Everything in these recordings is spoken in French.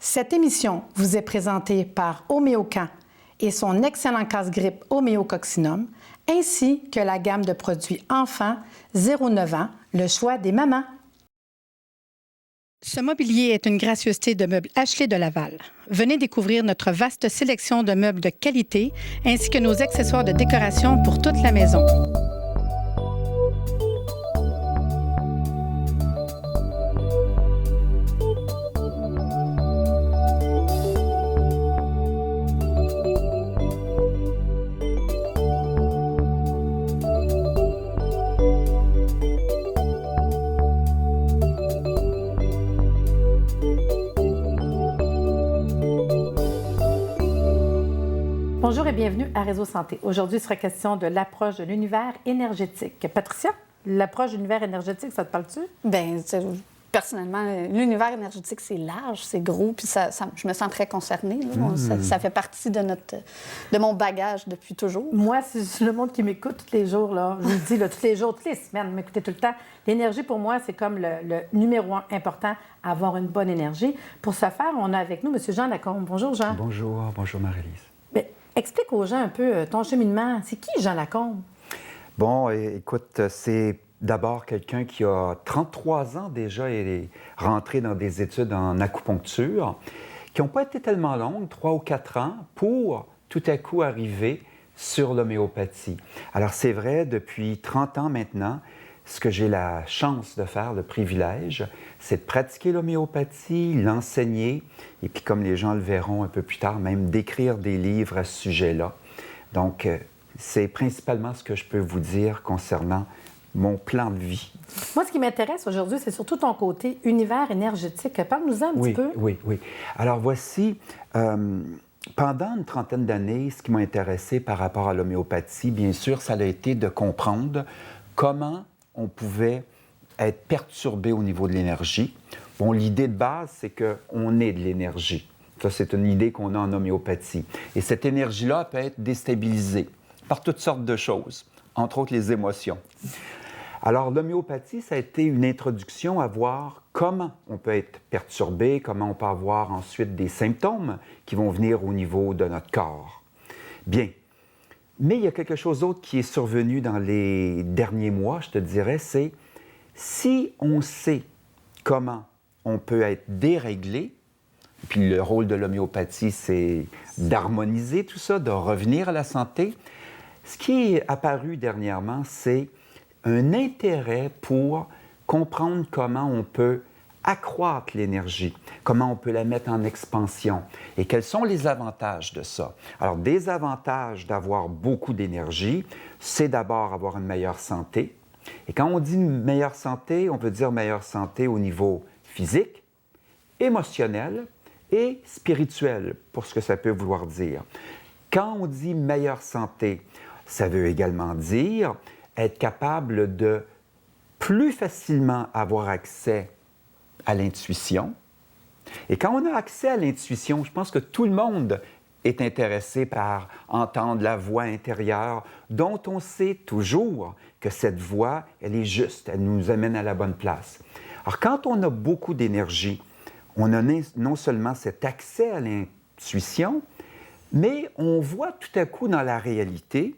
Cette émission vous est présentée par Homéocan et son excellent casse-grippe Homéococcinum, ainsi que la gamme de produits enfants 0-9 ans, le choix des mamans. Ce mobilier est une gracieuseté de meubles Ashley de Laval. Venez découvrir notre vaste sélection de meubles de qualité ainsi que nos accessoires de décoration pour toute la maison. Bonjour et bienvenue à Réseau Santé. Aujourd'hui, il sera question de l'approche de l'univers énergétique. Patricia, l'approche de l'univers énergétique, ça te parle-tu? Bien, personnellement, l'univers énergétique, c'est large, c'est gros, puis je me sens très concernée. Là. Ça fait partie de mon bagage depuis toujours. Moi, c'est le monde qui m'écoute tous les jours, là. Je vous le dis, là, tous les jours, toutes les semaines, m'écoutez tout le temps. L'énergie, pour moi, c'est comme le numéro un important, avoir une bonne énergie. Pour ce faire, on a avec nous M. Jean Lacombe. Bonjour, Jean. Bonjour Marie-Lise. Explique aux gens un peu ton cheminement. C'est qui Jean Lacombe? Bon, écoute, c'est d'abord quelqu'un qui a 33 ans déjà et est rentré dans des études en acupuncture qui n'ont pas été tellement longues, 3 ou 4 ans, pour tout à coup arriver sur l'homéopathie. Alors c'est vrai, depuis 30 ans maintenant, ce que j'ai la chance de faire, le privilège, c'est de pratiquer l'homéopathie, l'enseigner, et puis comme les gens le verront un peu plus tard, même d'écrire des livres à ce sujet-là. Donc, c'est principalement ce que je peux vous dire concernant mon plan de vie. Moi, ce qui m'intéresse aujourd'hui, c'est surtout ton côté univers énergétique. Parle-nous-en un petit peu. Oui. Alors voici, pendant une trentaine d'années, ce qui m'a intéressé par rapport à l'homéopathie, bien sûr, ça a été de comprendre comment on pouvait être perturbé au niveau de l'énergie. Bon, l'idée de base, c'est qu'on est de l'énergie. Ça, c'est une idée qu'on a en homéopathie. Et cette énergie-là peut être déstabilisée par toutes sortes de choses, entre autres les émotions. Alors, l'homéopathie, ça a été une introduction à voir comment on peut être perturbé, comment on peut avoir ensuite des symptômes qui vont venir au niveau de notre corps. Bien. Mais il y a quelque chose d'autre qui est survenu dans les derniers mois, je te dirais, c'est si on sait comment on peut être déréglé, puis le rôle de l'homéopathie, c'est d'harmoniser tout ça, de revenir à la santé, ce qui est apparu dernièrement, c'est un intérêt pour comprendre comment on peut accroître l'énergie, comment on peut la mettre en expansion et quels sont les avantages de ça. Alors, des avantages d'avoir beaucoup d'énergie, c'est d'abord avoir une meilleure santé. Et quand on dit une meilleure santé, on peut dire meilleure santé au niveau physique, émotionnel et spirituel, pour ce que ça peut vouloir dire. Quand on dit meilleure santé, ça veut également dire être capable de plus facilement avoir accès à l'intuition. Et quand on a accès à l'intuition, je pense que tout le monde est intéressé par entendre la voix intérieure dont on sait toujours que cette voix, elle est juste, elle nous amène à la bonne place. Alors, quand on a beaucoup d'énergie, on a non seulement cet accès à l'intuition, mais on voit tout à coup dans la réalité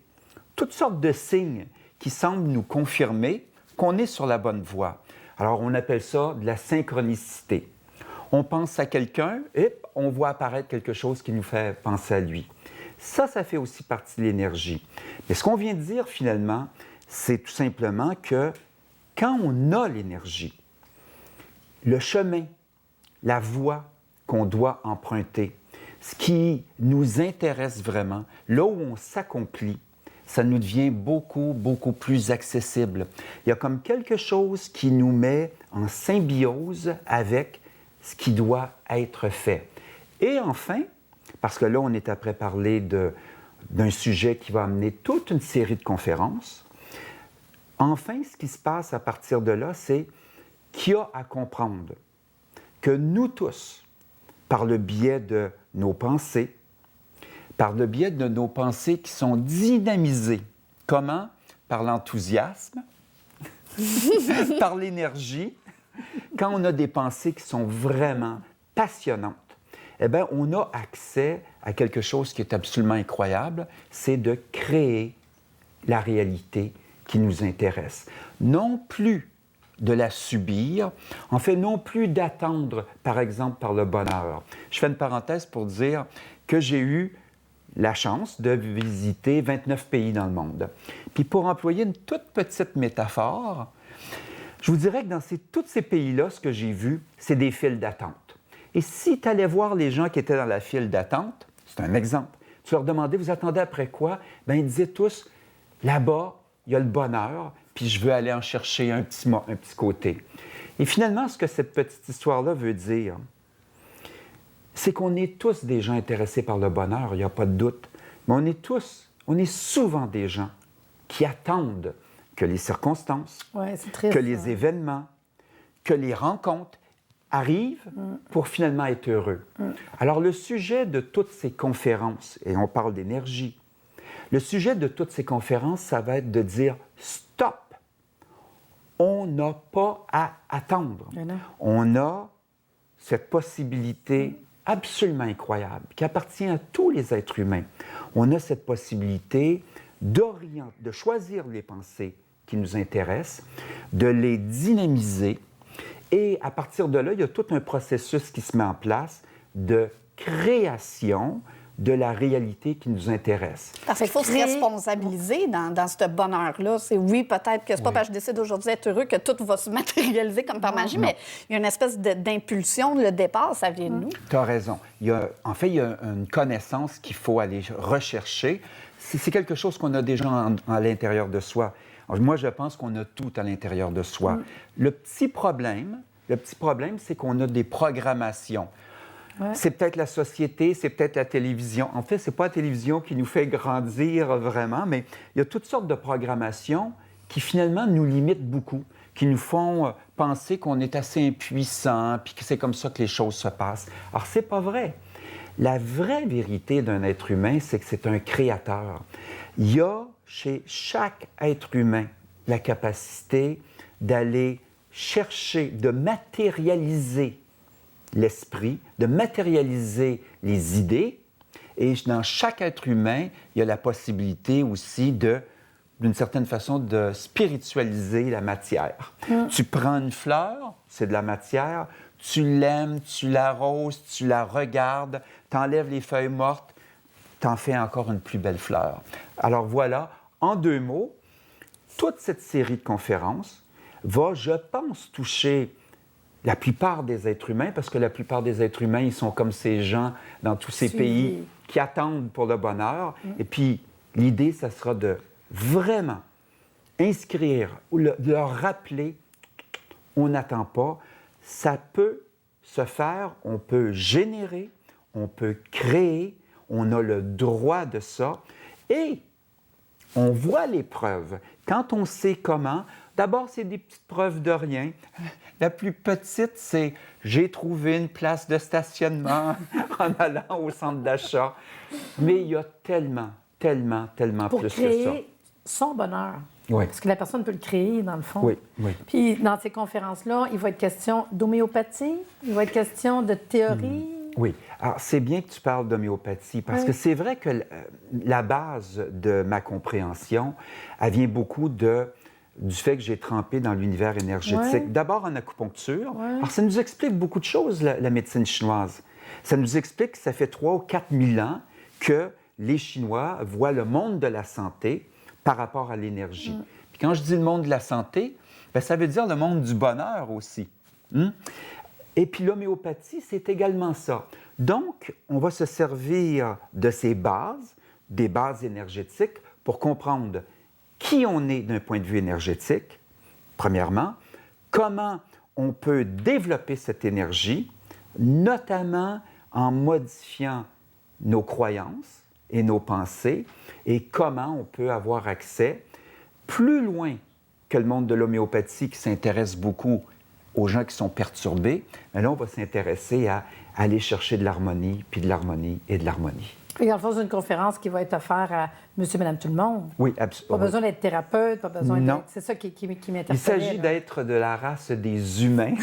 toutes sortes de signes qui semblent nous confirmer qu'on est sur la bonne voie. Alors, on appelle ça de la synchronicité. On pense à quelqu'un et on voit apparaître quelque chose qui nous fait penser à lui. Ça fait aussi partie de l'énergie. Mais ce qu'on vient de dire, finalement, c'est tout simplement que quand on a l'énergie, le chemin, la voie qu'on doit emprunter, ce qui nous intéresse vraiment, là où on s'accomplit, ça nous devient beaucoup plus accessible. Il y a comme quelque chose qui nous met en symbiose avec ce qui doit être fait. Et enfin, parce que là, on est après parler d'un sujet qui va amener toute une série de conférences, enfin, ce qui se passe à partir de là, c'est qu'il y a à comprendre que nous tous, par le biais de nos pensées, par le biais de nos pensées qui sont dynamisées. Comment? Par l'enthousiasme, par l'énergie. Quand on a des pensées qui sont vraiment passionnantes, eh bien, on a accès à quelque chose qui est absolument incroyable, c'est de créer la réalité qui nous intéresse. Non plus de la subir, en fait, non plus d'attendre, par exemple, par le bonheur. Je fais une parenthèse pour dire que j'ai eu la chance de visiter 29 pays dans le monde. Puis pour employer une toute petite métaphore, je vous dirais que dans tous ces pays-là, ce que j'ai vu, c'est des files d'attente. Et si tu allais voir les gens qui étaient dans la file d'attente, c'est un exemple, tu leur demandais, vous attendez après quoi? Bien, ils disaient tous, là-bas, il y a le bonheur, puis je veux aller en chercher un petit côté. Et finalement, ce que cette petite histoire-là veut dire, c'est qu'on est tous des gens intéressés par le bonheur, il n'y a pas de doute. Mais on est souvent des gens qui attendent que les circonstances, triste, que les événements, que les rencontres arrivent pour finalement être heureux. Alors, le sujet de toutes ces conférences, et on parle d'énergie, le sujet de toutes ces conférences, ça va être de dire « stop ». On n'a pas à attendre. On a cette possibilité absolument incroyable qui appartient à tous les êtres humains. On a cette possibilité de choisir les pensées qui nous intéressent, de les dynamiser et à partir de là, il y a tout un processus qui se met en place de création de la réalité qui nous intéresse. Parce qu'il faut se responsabiliser dans ce bonheur-là. C'est oui, peut-être que c'est pas parce que je décide aujourd'hui d'être heureux que tout va se matérialiser comme par magie, mais il y a une espèce d'impulsion, le départ, ça vient de nous. Tu as raison. Il y a une connaissance qu'il faut aller rechercher. C'est quelque chose qu'on a déjà à l'intérieur de soi. Alors, moi, je pense qu'on a tout à l'intérieur de soi. Le petit problème, c'est qu'on a des programmations. C'est peut-être la société, c'est peut-être la télévision. En fait, ce n'est pas la télévision qui nous fait grandir vraiment, mais il y a toutes sortes de programmations qui finalement nous limitent beaucoup, qui nous font penser qu'on est assez impuissant, puis que c'est comme ça que les choses se passent. Alors, c'est pas vrai. La vraie vérité d'un être humain, c'est que c'est un créateur. Il y a chez chaque être humain la capacité d'aller chercher, de matérialiser l'esprit, de matérialiser les idées. Et dans chaque être humain, il y a la possibilité aussi d'une certaine façon, de spiritualiser la matière. Tu prends une fleur, c'est de la matière, tu l'aimes, tu l'arroses, tu la regardes, tu enlèves les feuilles mortes, tu en fais encore une plus belle fleur. Alors voilà, en 2 mots, toute cette série de conférences va, je pense, toucher la plupart des êtres humains, parce que la plupart des êtres humains, ils sont comme ces gens dans tous ces pays qui attendent pour le bonheur. Et puis, l'idée, ça sera de vraiment inscrire ou de leur rappeler, on n'attend pas, ça peut se faire, on peut générer, on peut créer, on a le droit de ça. Et on voit les preuves. Quand on sait comment, d'abord, c'est des petites preuves de rien. La plus petite, c'est « j'ai trouvé une place de stationnement en allant au centre d'achat ». Mais il y a tellement plus que ça. Pour créer son bonheur. Oui. Parce que la personne peut le créer, dans le fond. Oui. Puis, dans ces conférences-là, il va être question d'homéopathie, il va être question de théorie. Oui. Alors, c'est bien que tu parles d'homéopathie, parce que c'est vrai que la base de ma compréhension, elle vient beaucoup du fait que j'ai trempé dans l'univers énergétique. D'abord en acupuncture. Alors, ça nous explique beaucoup de choses, la médecine chinoise. Ça nous explique que ça fait 3 ou 4 000 ans que les Chinois voient le monde de la santé par rapport à l'énergie. Puis quand je dis le monde de la santé, bien, ça veut dire le monde du bonheur aussi. Et puis l'homéopathie, c'est également ça. Donc, on va se servir de ces bases, des bases énergétiques, pour comprendre qui on est d'un point de vue énergétique, premièrement, comment on peut développer cette énergie, notamment en modifiant nos croyances et nos pensées, et comment on peut avoir accès plus loin que le monde de l'homéopathie qui s'intéresse beaucoup aux gens qui sont perturbés, mais là, on va s'intéresser à aller chercher de l'harmonie, puis de l'harmonie et de l'harmonie. Et dans le fond, c'est une conférence qui va être offerte à monsieur, madame, tout le monde. Oui, Pas absolument. besoin d'être thérapeute, pas besoin Non. d'être... C'est ça qui m'interpellait. Il s'agit là. d'être de la race des humains.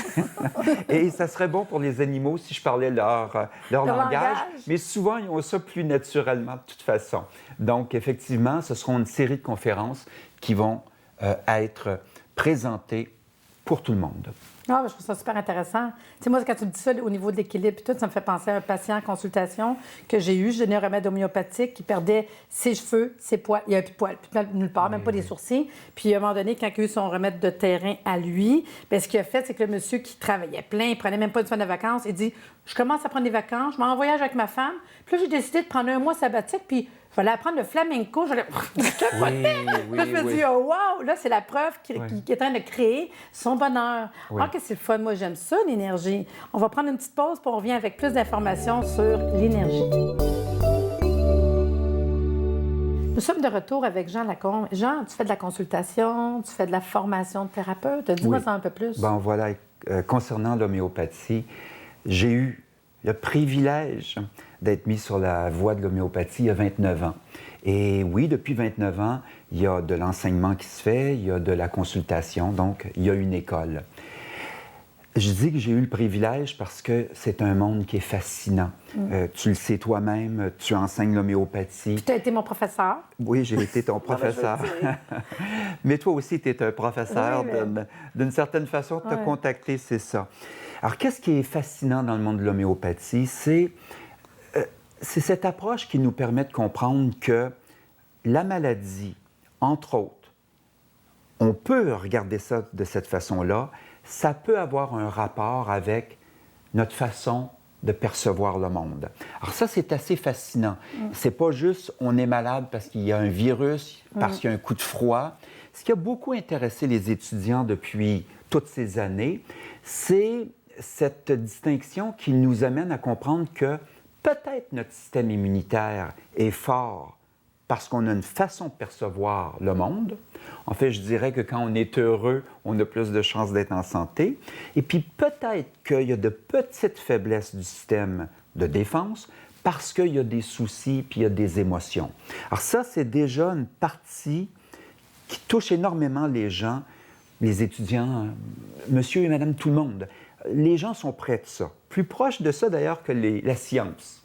Et ça serait bon pour les animaux si je parlais leur langage. Mais souvent, ils ont ça plus naturellement de toute façon. Donc, effectivement, ce seront une série de conférences qui vont être présentées pour tout le monde. Ah, je trouve ça super intéressant. Tu sais, moi, quand tu me dis ça au niveau de l'équilibre et tout, ça me fait penser à un patient en consultation que j'ai eu. Je donnais un remède homéopathique qui perdait ses cheveux, ses poils. Il n'y avait plus de poils, plus de nulle part, même pas des sourcils. Puis, à un moment donné, quand il a eu son remède de terrain à lui, bien, ce qu'il a fait, c'est que le monsieur qui travaillait plein, il prenait même pas une semaine de vacances, il dit « Je commence à prendre des vacances, je m'en voyage avec ma femme. » Puis là, j'ai décidé de prendre un mois sabbatique, puis je vais aller apprendre le flamenco. Je vais aller... Là, je me dis, oh, wow! Là, c'est la preuve qui est en train de créer son bonheur. Oui. Ah, que c'est le fun. Moi, j'aime ça, l'énergie. On va prendre une petite pause, puis on revient avec plus d'informations sur l'énergie. Nous sommes de retour avec Jean Lacombe. Jean, tu fais de la consultation, tu fais de la formation de thérapeute. Dis-moi ça un peu plus. Bon, voilà. Concernant l'homéopathie, j'ai eu le privilège d'être mis sur la voie de l'homéopathie il y a 29 ans. Et oui, depuis 29 ans, il y a de l'enseignement qui se fait, il y a de la consultation, donc il y a une école. Je dis que j'ai eu le privilège parce que c'est un monde qui est fascinant. Tu le sais toi-même, tu enseignes l'homéopathie. Puis tu as été mon professeur. Oui, j'ai été ton professeur. Mais toi aussi, tu es un professeur. Oui, mais... D'une certaine façon, te contacter, c'est ça. Alors, qu'est-ce qui est fascinant dans le monde de l'homéopathie? C'est cette approche qui nous permet de comprendre que la maladie, entre autres, on peut regarder ça de cette façon-là, ça peut avoir un rapport avec notre façon de percevoir le monde. Alors ça, c'est assez fascinant. C'est pas juste on est malade parce qu'il y a un virus, parce qu'il y a un coup de froid. Ce qui a beaucoup intéressé les étudiants depuis toutes ces années, c'est cette distinction qui nous amène à comprendre que peut-être notre système immunitaire est fort parce qu'on a une façon de percevoir le monde. En fait, je dirais que quand on est heureux, on a plus de chances d'être en santé. Et puis peut-être qu'il y a de petites faiblesses du système de défense parce qu'il y a des soucis puis il y a des émotions. Alors ça, c'est déjà une partie qui touche énormément les gens, les étudiants, monsieur et madame tout le monde. Les gens sont près de ça. Plus proche de ça, d'ailleurs, que la science.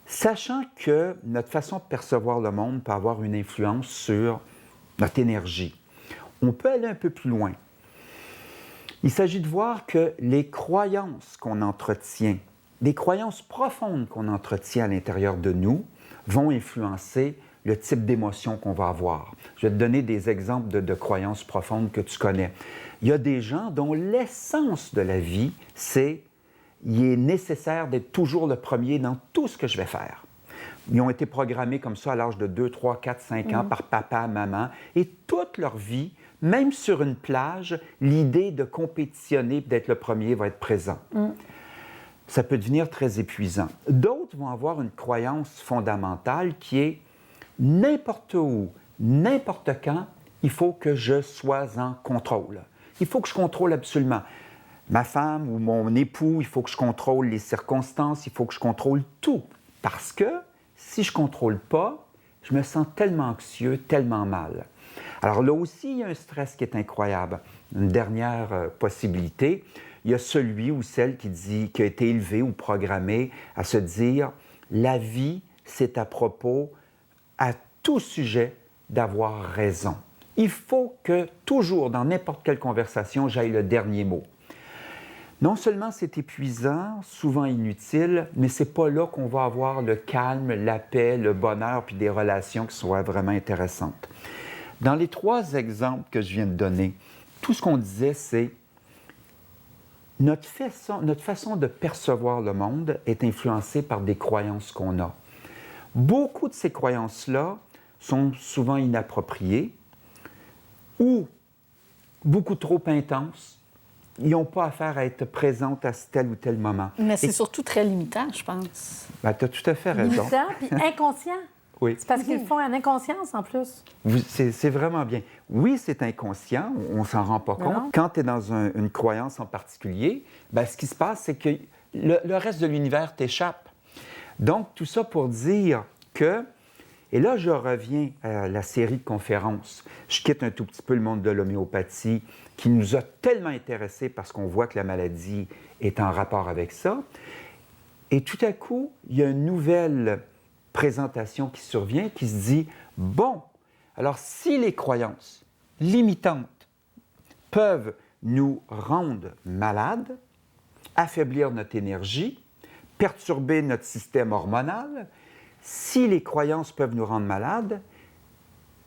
Sachant que notre façon de percevoir le monde peut avoir une influence sur notre énergie, on peut aller un peu plus loin. Il s'agit de voir que les croyances qu'on entretient, les croyances profondes qu'on entretient à l'intérieur de nous, vont influencer le type d'émotion qu'on va avoir. Je vais te donner des exemples de croyances profondes que tu connais. Il y a des gens dont l'essence de la vie, c'est il est nécessaire d'être toujours le premier dans tout ce que je vais faire. Ils ont été programmés comme ça à l'âge de 2, 3, 4, 5 ans par papa, maman, et toute leur vie, même sur une plage, l'idée de compétitionner, d'être le premier va être présent. Ça peut devenir très épuisant. D'autres vont avoir une croyance fondamentale qui est n'importe où, n'importe quand, il faut que je sois en contrôle. Il faut que je contrôle absolument. Ma femme ou mon époux, il faut que je contrôle les circonstances, il faut que je contrôle tout. Parce que si je ne contrôle pas, je me sens tellement anxieux, tellement mal. Alors là aussi, il y a un stress qui est incroyable. Une dernière possibilité, il y a celui ou celle qui a été élevé ou programmé à se dire « la vie, c'est à propos à tout sujet d'avoir raison. Il faut que toujours, dans n'importe quelle conversation, j'aille le dernier mot. » Non seulement c'est épuisant, souvent inutile, mais c'est pas là qu'on va avoir le calme, la paix, le bonheur, puis des relations qui soient vraiment intéressantes. Dans les 3 exemples que je viens de donner, tout ce qu'on disait, c'est notre façon de percevoir le monde est influencée par des croyances qu'on a. Beaucoup de ces croyances-là sont souvent inappropriées ou beaucoup trop intenses. Ils n'ont pas affaire à être présentes à tel ou tel moment. Mais c'est surtout très limitant, je pense. Ben, tu as tout à fait raison. Limitant puis inconscient. Oui. C'est parce qu'ils le font en inconscience, en plus. C'est vraiment bien. Oui, c'est inconscient, on ne s'en rend pas compte. Non. Quand tu es dans une croyance en particulier, ben, ce qui se passe, c'est que le reste de l'univers t'échappe. Donc, tout ça pour dire que, et là, je reviens à la série de conférences. Je quitte un tout petit peu le monde de l'homéopathie qui nous a tellement intéressés parce qu'on voit que la maladie est en rapport avec ça. Et tout à coup, il y a une nouvelle présentation qui survient qui se dit, bon, alors si les croyances limitantes peuvent nous rendre malades, affaiblir notre énergie, perturber notre système hormonal, si les croyances peuvent nous rendre malades,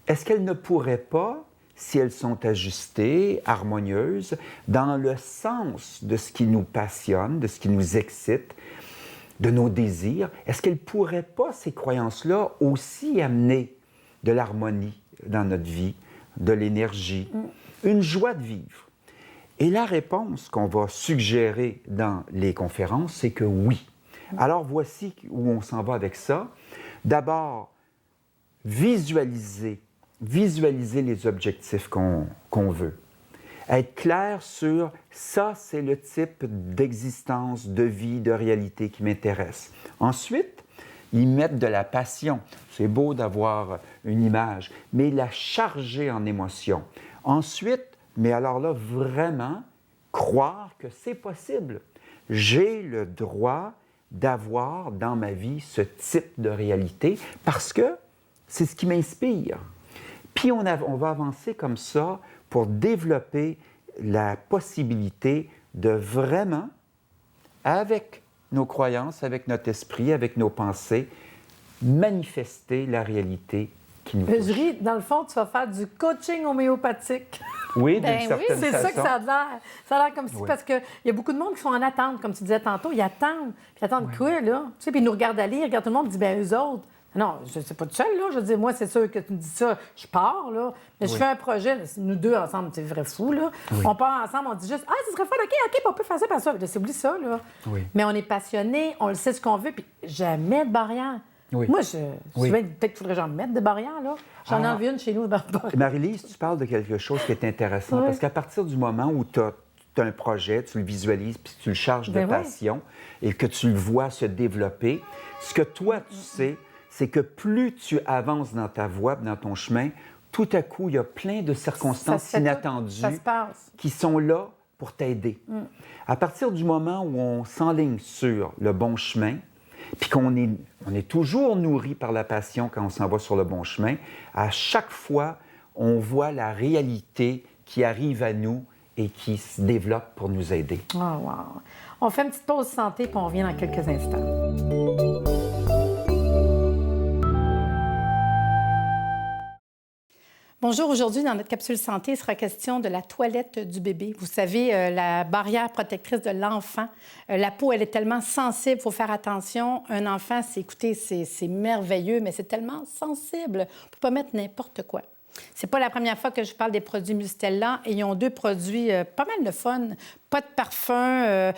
est-ce qu'elles ne pourraient pas, si elles sont ajustées, harmonieuses, dans le sens de ce qui nous passionne, de ce qui nous excite, de nos désirs, est-ce qu'elles ne pourraient pas, ces croyances-là, aussi amener de l'harmonie dans notre vie, de l'énergie, une joie de vivre? Et la réponse qu'on va suggérer dans les conférences, c'est que oui. Alors, voici où on s'en va avec ça. D'abord, visualiser les objectifs qu'on veut. Être clair sur ça, c'est le type d'existence, de vie, de réalité qui m'intéresse. Ensuite, y mettre de la passion. C'est beau d'avoir une image, mais la charger en émotion. Ensuite, mais alors là, vraiment, croire que c'est possible. J'ai le droit d'avoir dans ma vie ce type de réalité parce que c'est ce qui m'inspire. Puis on va avancer comme ça pour développer la possibilité de vraiment, avec nos croyances, avec notre esprit, avec nos pensées, manifester la réalité qui nous touche. Je ris, dans le fond, tu vas faire du coaching homéopathique. Oui, d'une certaine c'est façon. ça que ça a l'air. Ça a l'air comme si, Oui. parce qu'il y a beaucoup de monde qui sont en attente, comme tu disais tantôt. Ils attendent. Puis ils attendent quoi, là? Tu sais, puis ils nous regardent aller, ils regardent tout le monde, ils disent, bien, eux autres. Non, je ne sais pas tout seul, là. Je veux dire, moi, c'est sûr que tu me dis ça, je pars, là. Mais je fais un projet, là, nous deux ensemble, c'est vrai fou, là. Oui. On part ensemble, on dit juste, ah, ce serait fun, OK, puis on peut faire ça, par ça. Là, oublie ça, là. Oui. Mais on est passionnés, on le sait ce qu'on veut, puis jamais de barrière. Oui. Moi, Oui. peut-être qu'il faudrait que j'en mette des barrières, là. J'en ai envie une chez nous, barrière. Marie-Lise, tu parles de quelque chose qui est intéressant, Oui. parce qu'à partir du moment où tu as un projet, tu le visualises, puis tu le charges de Ben oui. passion, et que tu le vois se développer, ce que toi, tu sais, c'est que plus tu avances dans ta voie, dans ton chemin, tout à coup, il y a plein de circonstances Ça se fait tout. inattendues Ça se passe. qui sont là pour t'aider. À partir du moment où on s'enligne sur le bon chemin, puis qu'on est toujours nourri par la passion quand on s'en va sur le bon chemin, à chaque fois, on voit la réalité qui arrive à nous et qui se développe pour nous aider. Oh, wow. On fait une petite pause santé, puis on revient dans quelques instants. Bonjour, aujourd'hui, dans notre capsule santé, il sera question de la toilette du bébé. Vous savez, la barrière protectrice de l'enfant. La peau, elle est tellement sensible, il faut faire attention. Un enfant, c'est merveilleux, mais c'est tellement sensible. On ne peut pas mettre n'importe quoi. C'est pas la première fois que je parle des produits Mustela et ils ont deux produits pas mal de fun. Pas de parfum,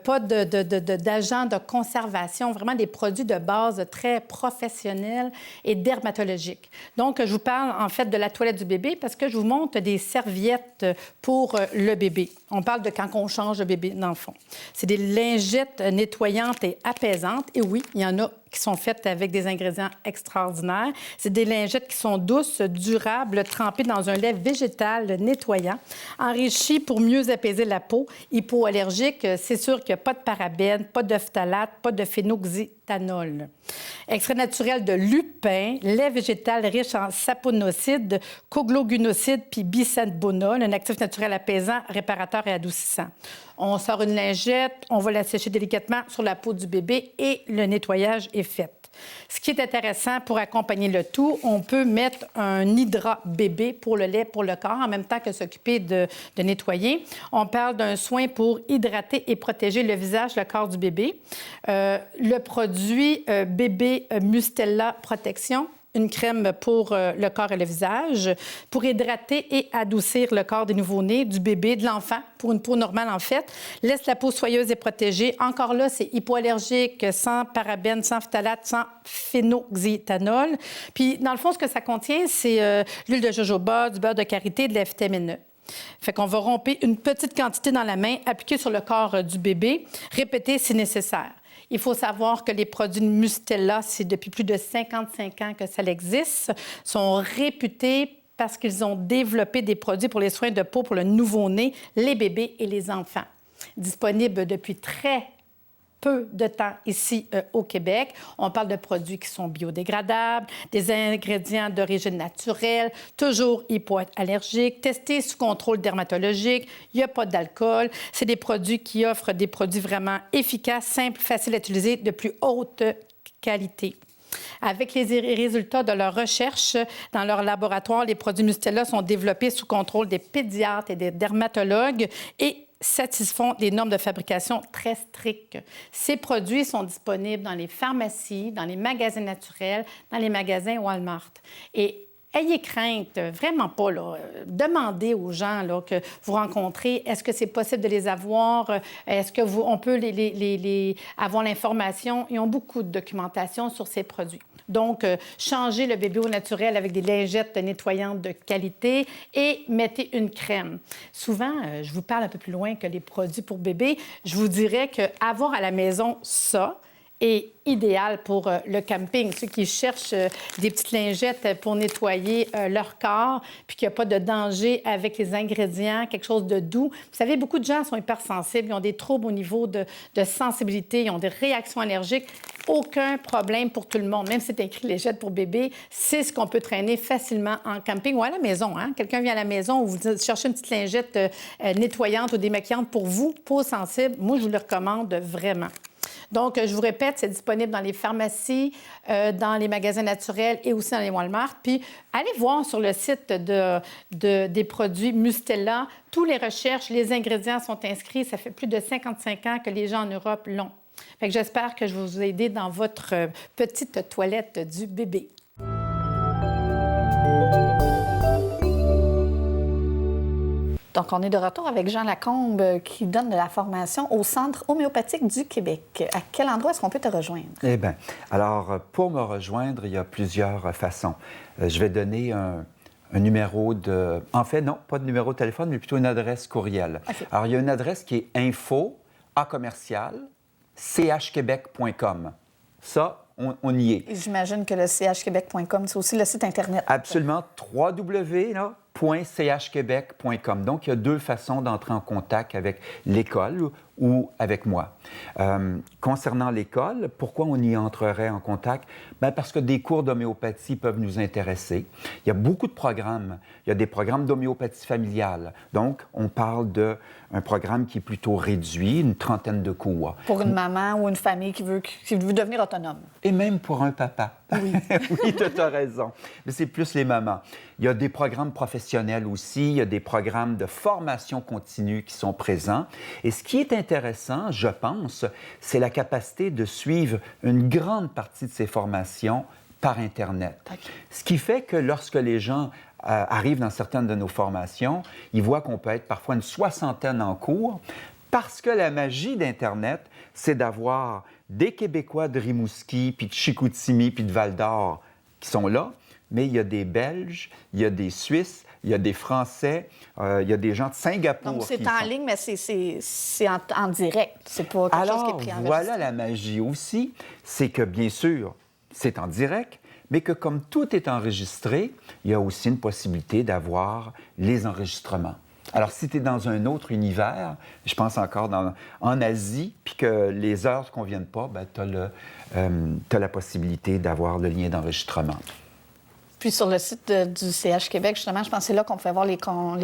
pas d'agent de conservation, vraiment des produits de base très professionnels et dermatologiques. Donc, je vous parle en fait de la toilette du bébé parce que je vous montre des serviettes pour le bébé. On parle de quand on change le bébé dans le fond. C'est des lingettes nettoyantes et apaisantes. Et oui, il y en a qui sont faites avec des ingrédients extraordinaires. C'est des lingettes qui sont douces, durables, trempées dans un lait végétal nettoyant, enrichi pour mieux apaiser la peau. Hypoallergique, c'est sûr qu'il n'y a pas de parabènes, pas de phtalate, pas de phénoxyéthanol. Extrait naturel de lupin, lait végétal riche en saponosides, coglogunosides puis bisanbonol, un actif naturel apaisant, réparateur et adoucissant. On sort une lingette, on va la sécher délicatement sur la peau du bébé et le nettoyage est fait. Ce qui est intéressant pour accompagner le tout, on peut mettre un hydrat bébé pour le lait, pour le corps, en même temps que s'occuper de nettoyer. On parle d'un soin pour hydrater et protéger le visage, le corps du bébé. Le produit bébé Mustela Protection, une crème pour le corps et le visage, pour hydrater et adoucir le corps des nouveau-nés, du bébé, de l'enfant, pour une peau normale en fait. Laisse la peau soyeuse et protégée. Encore là, c'est hypoallergique, sans parabènes, sans phtalate, sans phénoxyéthanol. Puis, dans le fond, ce que ça contient, c'est l'huile de jojoba, du beurre de karité, de la vitamine E. Fait qu'on va romper une petite quantité dans la main, appliquer sur le corps du bébé, répéter si nécessaire. Il faut savoir que les produits Mustela, c'est depuis plus de 55 ans que ça existe, sont réputés parce qu'ils ont développé des produits pour les soins de peau pour le nouveau-né, les bébés et les enfants. Disponibles depuis très peu de temps ici au Québec. On parle de produits qui sont biodégradables, des ingrédients d'origine naturelle, toujours hypoallergiques, testés sous contrôle dermatologique, il n'y a pas d'alcool. C'est des produits qui offrent des produits vraiment efficaces, simples, faciles à utiliser, de plus haute qualité. Avec les résultats de leurs recherches dans leur laboratoire, les produits Mustela sont développés sous contrôle des pédiatres et des dermatologues et satisfont des normes de fabrication très strictes. Ces produits sont disponibles dans les pharmacies, dans les magasins naturels, dans les magasins Walmart. Et ayez crainte, vraiment pas, là. Demandez aux gens là, que vous rencontrez, est-ce que c'est possible de les avoir? Est-ce qu'on peut avoir l'information? Ils ont beaucoup de documentation sur ces produits. Donc, changez le bébé au naturel avec des lingettes nettoyantes de qualité et mettez une crème. Souvent, je vous parle un peu plus loin que les produits pour bébé. Je vous dirais qu'avoir à la maison ça est idéal pour le camping. Ceux qui cherchent des petites lingettes pour nettoyer leur corps, puis qu'il n'y a pas de danger avec les ingrédients, quelque chose de doux. Vous savez, beaucoup de gens sont hypersensibles, ils ont des troubles au niveau de sensibilité, ils ont des réactions allergiques. Aucun problème pour tout le monde. Même si c'est écrit lingette pour bébé, c'est ce qu'on peut traîner facilement en camping ou à la maison. Hein? Quelqu'un vient à la maison ou vous cherchez une petite lingette nettoyante ou démaquillante pour vous, peau sensible, moi, je vous le recommande vraiment. Donc, je vous répète, c'est disponible dans les pharmacies, dans les magasins naturels et aussi dans les Walmart. Puis, allez voir sur le site des produits Mustela. Toutes les recherches, les ingrédients sont inscrits. Ça fait plus de 55 ans que les gens en Europe l'ont. Fait que j'espère que je vais vous aider dans votre petite toilette du bébé. Donc, on est de retour avec Jean Lacombe qui donne de la formation au Centre homéopathique du Québec. À quel endroit est-ce qu'on peut te rejoindre? Eh bien, alors, pour me rejoindre, il y a plusieurs façons. Je vais donner un numéro de... En fait, non, pas de numéro de téléphone, mais plutôt une adresse courriel. Okay. Alors, il y a une adresse qui est info@chquebec.com. Ça, on y est. Et j'imagine que le chquebec.com, c'est aussi le site Internet. Absolument. www.chquebec.com. Donc, il y a deux façons d'entrer en contact avec l'école ou avec moi. Concernant l'école, pourquoi on y entrerait en contact? Bien, parce que des cours d'homéopathie peuvent nous intéresser. Il y a beaucoup de programmes. Il y a des programmes d'homéopathie familiale. Donc, on parle d'un programme qui est plutôt réduit, une trentaine de cours. Pour une maman ou une famille qui veut devenir autonome. Et même pour un papa. Oui, oui, tu as raison. Mais c'est plus les mamans. Il y a des programmes professionnels aussi. Il y a des programmes de formation continue qui sont présents. Et ce qui est intéressant, je pense, c'est la capacité de suivre une grande partie de ces formations par Internet. Okay. Ce qui fait que lorsque les gens arrivent dans certaines de nos formations, ils voient qu'on peut être parfois une soixantaine en cours parce que la magie d'Internet, c'est d'avoir des Québécois de Rimouski, puis de Chicoutimi, puis de Val-d'Or qui sont là, mais il y a des Belges, il y a des Suisses, il y a des Français, il y a des gens de Singapour. Donc, c'est en ligne, mais c'est en direct. C'est pas quelque chose qui est pris en voilà la magie aussi, c'est que, bien sûr, c'est en direct, mais que comme tout est enregistré, il y a aussi une possibilité d'avoir les enregistrements. Alors, si tu es dans un autre univers, je pense encore en Asie, puis que les heures ne conviennent pas, tu as la possibilité d'avoir le lien d'enregistrement. Puis sur le site du CH Québec, justement, je pense que c'est là qu'on pouvait voir les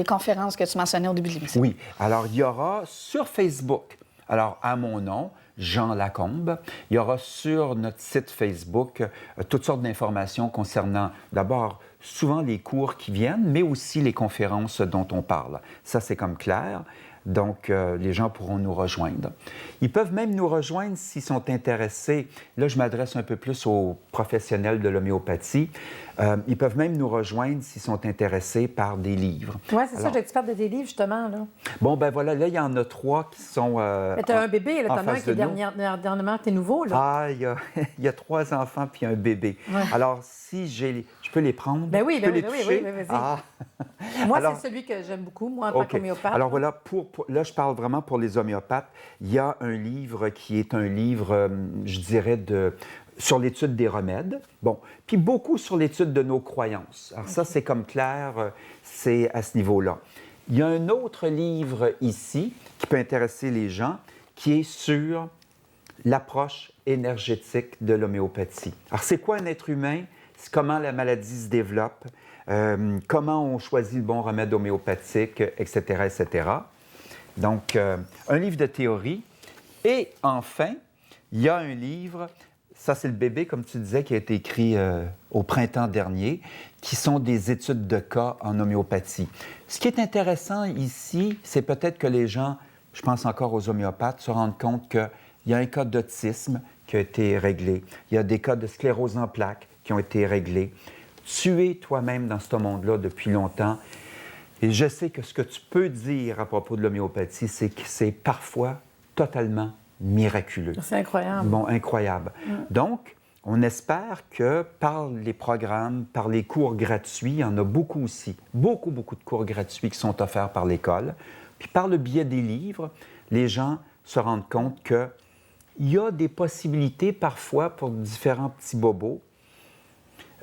conférences que tu mentionnais au début de l'émission. Oui. Alors, il y aura sur Facebook, alors à mon nom, Jean Lacombe, il y aura sur notre site Facebook toutes sortes d'informations concernant, d'abord, souvent les cours qui viennent, mais aussi les conférences dont on parle. Ça, c'est comme clair. Donc, les gens pourront nous rejoindre. Ils peuvent même nous rejoindre s'ils sont intéressés. Là, je m'adresse un peu plus aux professionnels de l'homéopathie. Ils peuvent même nous rejoindre s'ils sont intéressés par des livres. Oui, c'est ça, j'experte de des livres, justement. Là. Bon, ben voilà, là, il y en a 3 qui sont. Tu as un bébé, là, en t'en as un face qui est de nous. dernièrement, t'es nouveau, là. Ah, il y a 3 enfants puis un bébé. Ouais. Alors, si je peux les prendre? Ben oui, je peux ben oui, les ben oui, toucher? oui, vas-y. Ah. Moi, Alors- c'est celui que j'aime beaucoup, moi, en tant OK. qu'homéopathe. Alors voilà, là, je parle vraiment pour les homéopathes. Il y a un livre qui est un livre, je dirais, sur l'étude des remèdes. Bon, puis beaucoup sur l'étude de nos croyances. Alors ça, c'est comme clair, c'est à ce niveau-là. Il y a un autre livre ici qui peut intéresser les gens, qui est sur l'approche énergétique de l'homéopathie. Alors, c'est quoi un être humain? C'est comment la maladie se développe, comment on choisit le bon remède homéopathique, etc., etc. Donc, un livre de théorie. Et enfin, il y a un livre, ça c'est le bébé, comme tu disais, qui a été écrit au printemps dernier, qui sont des études de cas en homéopathie. Ce qui est intéressant ici, c'est peut-être que les gens, je pense encore aux homéopathes, se rendent compte qu'il y a un cas d'autisme qui a été réglé, il y a des cas de sclérose en plaques qui ont été réglés. Tu es toi-même dans ce monde-là depuis longtemps. Et je sais que ce que tu peux dire à propos de l'homéopathie, c'est que c'est parfois totalement miraculeux. C'est incroyable. Bon, incroyable. Donc, on espère que par les programmes, par les cours gratuits, il y en a beaucoup aussi, beaucoup de cours gratuits qui sont offerts par l'école. Puis par le biais des livres, les gens se rendent compte qu'il y a des possibilités parfois pour différents petits bobos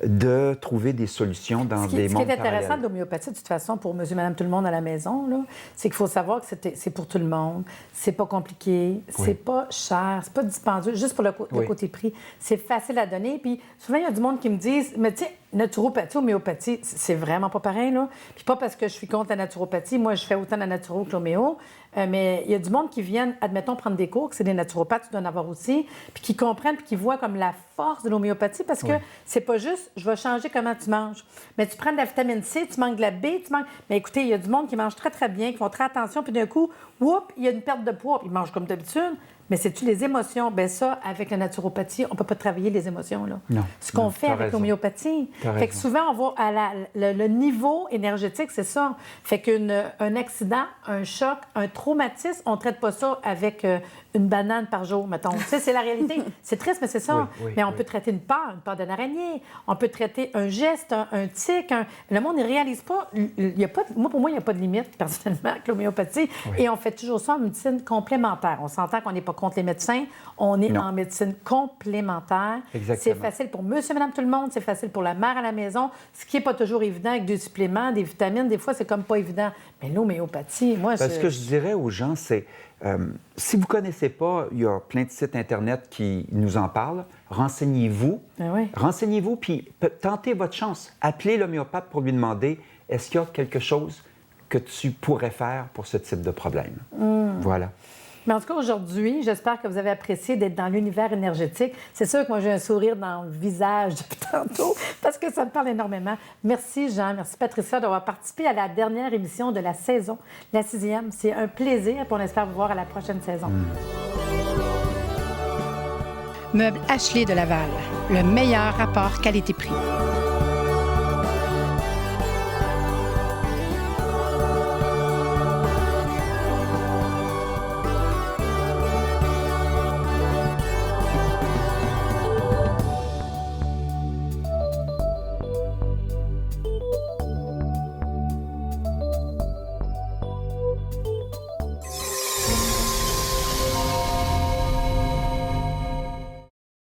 de trouver des solutions dans des mondes Ce qui est intéressant parallèles. de l'homéopathie, de toute façon, pour monsieur, madame, tout le monde à la maison, là, c'est qu'il faut savoir que c'est pour tout le monde. C'est pas compliqué, c'est pas cher, c'est pas dispendieux, juste pour le côté prix. C'est facile à donner. Puis souvent, il y a du monde qui me disent, mais tu sais, naturopathie, homéopathie, c'est vraiment pas pareil, là. Puis pas parce que je suis contre la naturopathie. Moi, je fais autant la naturo que l'homéo. Mais il y a du monde qui viennent, admettons, prendre des cours, que c'est des naturopathes, tu dois en avoir aussi, puis qui comprennent, puis qui voient comme la force de l'homéopathie, parce que c'est pas juste, je vais changer comment tu manges. Mais tu prends de la vitamine C, tu manques de la B, tu manques... Mais écoutez, il y a du monde qui mange très, très bien, qui font très attention, puis d'un coup, whoop, il y a une perte de poids, puis ils mangent comme d'habitude. Mais c'est-tu les émotions? Bien ça, avec la naturopathie, on ne peut pas travailler les émotions, là. Non. Ce qu'on Non, fait t'as avec raison. l'homéopathie. T'as Fait que raison. souvent, on va à le niveau énergétique, c'est ça. Fait qu'un accident, un choc, un traumatisme, on ne traite pas ça avec une banane par jour, mettons. Tu sais, c'est la réalité. C'est triste, mais c'est ça. Oui, oui, mais on oui. peut traiter une peur d'une araignée. On peut traiter un geste, un tic. Le monde ne réalise pas. Il y a pas. Moi, pour moi, il n'y a pas de limite, personnellement, avec l'homéopathie. Et on fait toujours ça en médecine complémentaire. On s'entend qu'on n'est pas contre les médecins. On est Non. en médecine complémentaire. Exactement. C'est facile pour monsieur, madame, tout le monde. C'est facile pour la mère à la maison. Ce qui n'est pas toujours évident avec des suppléments, des vitamines. Des fois, c'est comme pas évident. Mais l'homéopathie, moi, Ce que je dirais aux gens, c'est si vous ne connaissez pas, il y a plein de sites Internet qui nous en parlent. Renseignez-vous. Ben oui. Renseignez-vous, puis tentez votre chance. Appelez l'homéopathe pour lui demander est-ce qu'il y a quelque chose que tu pourrais faire pour ce type de problème. Voilà. Mais en tout cas, aujourd'hui, j'espère que vous avez apprécié d'être dans l'univers énergétique. C'est sûr que moi, j'ai un sourire dans le visage depuis tantôt parce que ça me parle énormément. Merci, Jean. Merci, Patricia, d'avoir participé à la dernière émission de la saison, la 6e. C'est un plaisir et on espère vous voir à la prochaine saison. Meubles Ashley de Laval, le meilleur rapport qualité-prix.